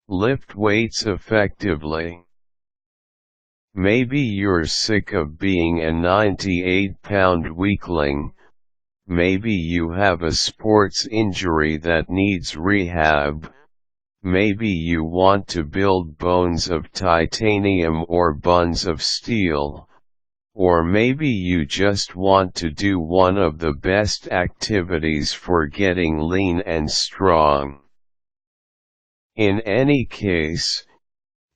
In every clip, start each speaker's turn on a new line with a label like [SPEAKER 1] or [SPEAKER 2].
[SPEAKER 1] Lift weights effectively. Maybe you're sick of being a 98-pound weakling. Maybe you have a sports injury that needs rehab. Maybe you want to build bones of titanium or buns of steel. Or maybe you just want to do one of the best activities for getting lean and strong. In any case,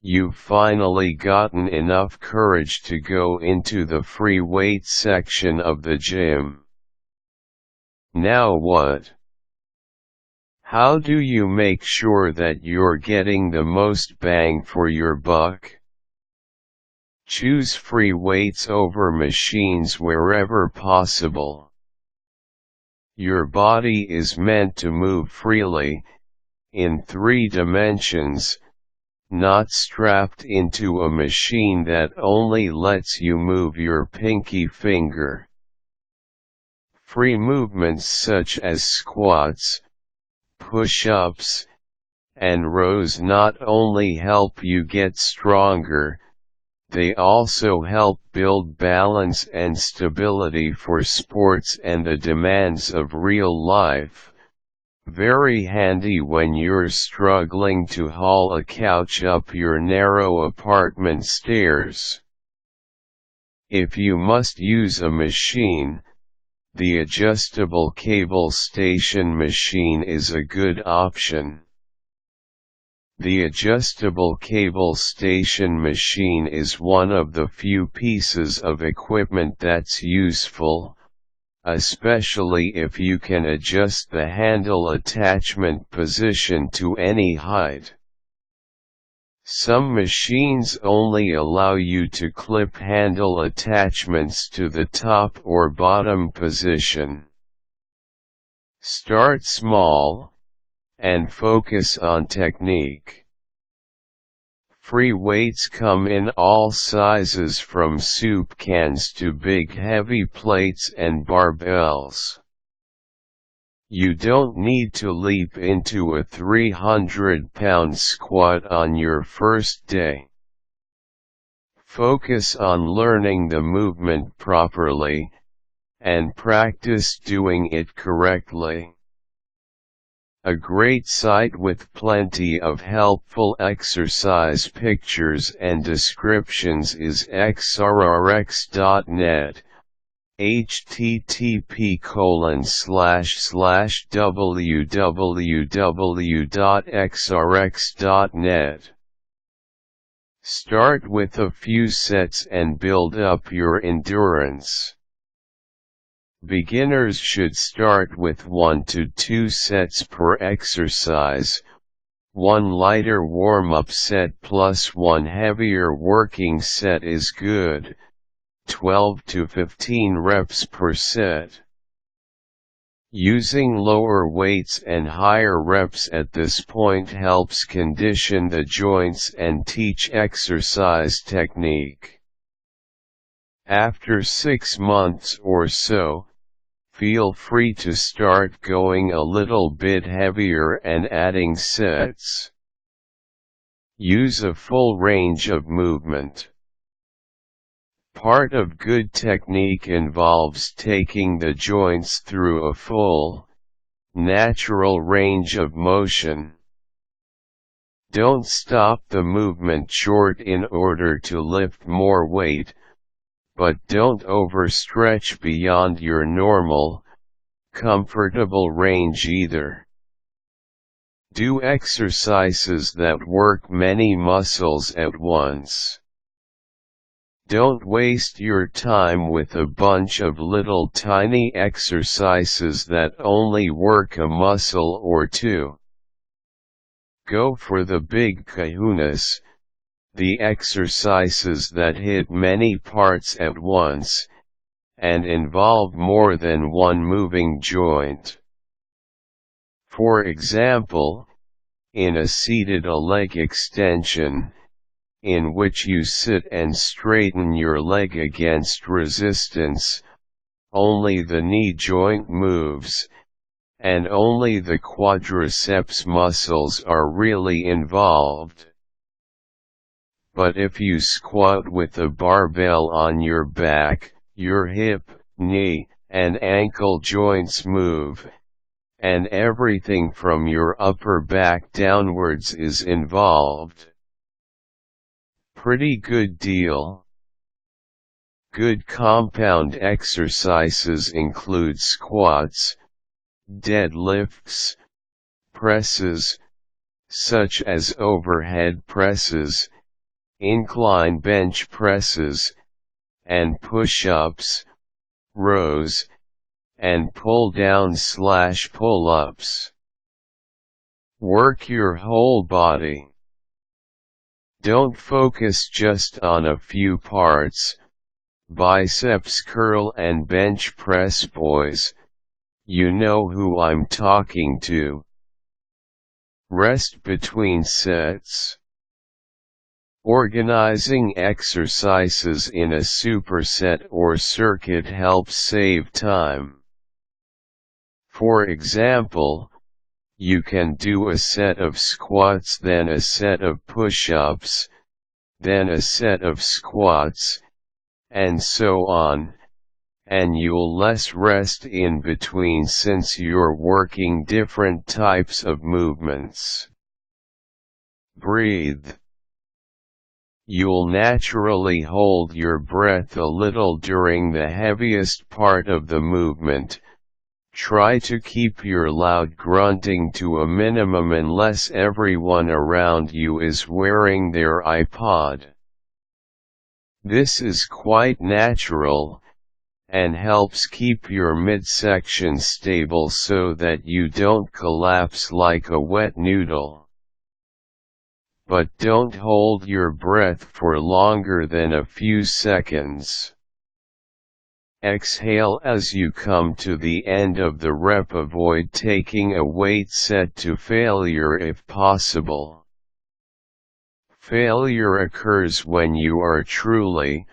[SPEAKER 1] you've finally gotten enough courage to go into the free weights section of the gym. Now what? How do you make sure that you're getting the most bang for your buck? Choose free weights over machines wherever possible. Your body is meant to move freely, in 3 dimensions, not strapped into a machine that only lets you move your pinky finger. Free movements such as squats, push-ups, and rows not only help you get stronger, they also help build balance and stability for sports and the demands of real life. Very handy when you're struggling to haul a couch up your narrow apartment stairs. If you must use a machine, the adjustable cable station machine is a good option. The adjustable cable station machine is one of the few pieces of equipment that's useful, especially if you can adjust the handle attachment position to any height. Some machines only allow you to clip handle attachments to the top or bottom position. Start small, and focus on technique. Free weights come in all sizes from soup cans to big heavy plates and barbells. You don't need to leap into a 300-pound squat on your first day. Focus on learning the movement properly, and practice doing it correctly. A great site with plenty of helpful exercise pictures and descriptions is xrrx.net. http://www.xrx.net. Start with a few sets and build up your endurance. Beginners should start with 1 to 2 sets per exercise, 1 lighter warm-up set plus 1 heavier working set is good, 12 to 15 reps per set. Using lower weights and higher reps at this point helps condition the joints and teach exercise technique. After 6 months or so, feel free to start going a little bit heavier and adding sets. Use a full range of movement. Part of good technique involves taking the joints through a full, natural range of motion. Don't stop the movement short in order to lift more weight, but don't overstretch beyond your normal, comfortable range either. Do exercises that work many muscles at once. Don't waste your time with a bunch of little tiny exercises that only work a muscle or two. Go for the big kahunas, the exercises that hit many parts at once, and involve more than one moving joint. For example, in a seated leg extension, in which you sit and straighten your leg against resistance, only the knee joint moves, and only the quadriceps muscles are really involved. But if you squat with a barbell on your back, your hip, knee, and ankle joints move, and everything from your upper back downwards is involved. Pretty good deal. Good compound exercises include squats, deadlifts, presses, such as overhead presses, incline bench presses, and push-ups, rows, and pull-down/pull-ups. Work your whole body. Don't focus just on a few parts. Biceps curl and bench press, boys. You know who I'm talking to. Rest between sets. Organizing exercises in a superset or circuit helps save time. For example, you can do a set of squats, then a set of push-ups, then a set of squats, and so on, and you'll less rest in between since you're working different types of movements. Breathe. You'll naturally hold your breath a little during the heaviest part of the movement. Try to keep your loud grunting to a minimum unless everyone around you is wearing their iPod. This is quite natural, and helps keep your midsection stable so that you don't collapse like a wet noodle. But don't hold your breath for longer than a few seconds. Exhale as you come to the end of the rep. Avoid taking a weight set to failure if possible. Failure occurs when you are truly,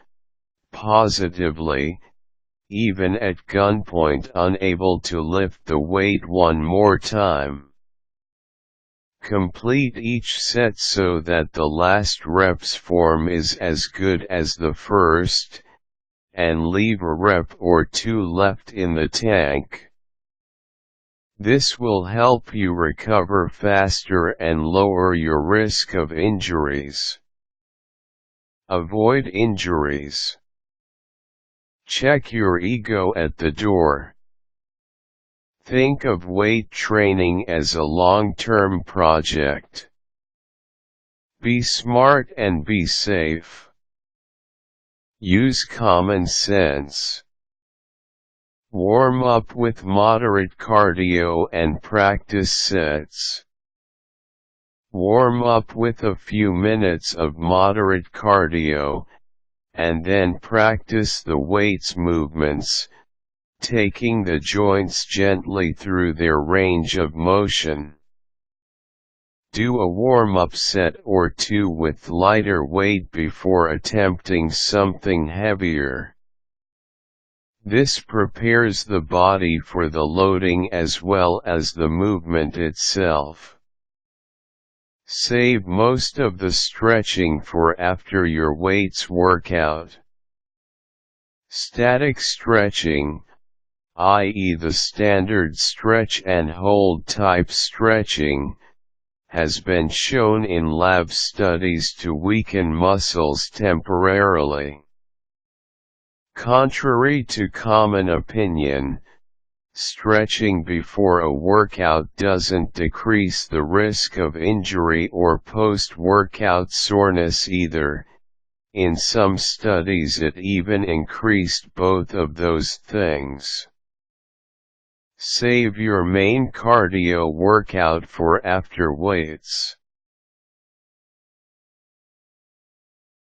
[SPEAKER 1] positively, even at gunpoint unable to lift the weight one more time. Complete each set so that the last rep's form is as good as the first, and leave a rep or two left in the tank. This will help you recover faster and lower your risk of injuries. Avoid injuries. Check your ego at the door. Think of weight training as a long-term project. Be smart and be safe. Use common sense. Warm up with moderate cardio and practice sets. Warm up with a few minutes of moderate cardio, and then practice the weights movements, taking the joints gently through their range of motion. Do a warm-up set or two with lighter weight before attempting something heavier. This prepares the body for the loading as well as the movement itself. Save most of the stretching for after your weights workout. Static stretching, i.e. the standard stretch and hold type stretching, has been shown in lab studies to weaken muscles temporarily. Contrary to common opinion, stretching before a workout doesn't decrease the risk of injury or post-workout soreness either. In some studies it even increased both of those things. Save your main cardio workout for after weights.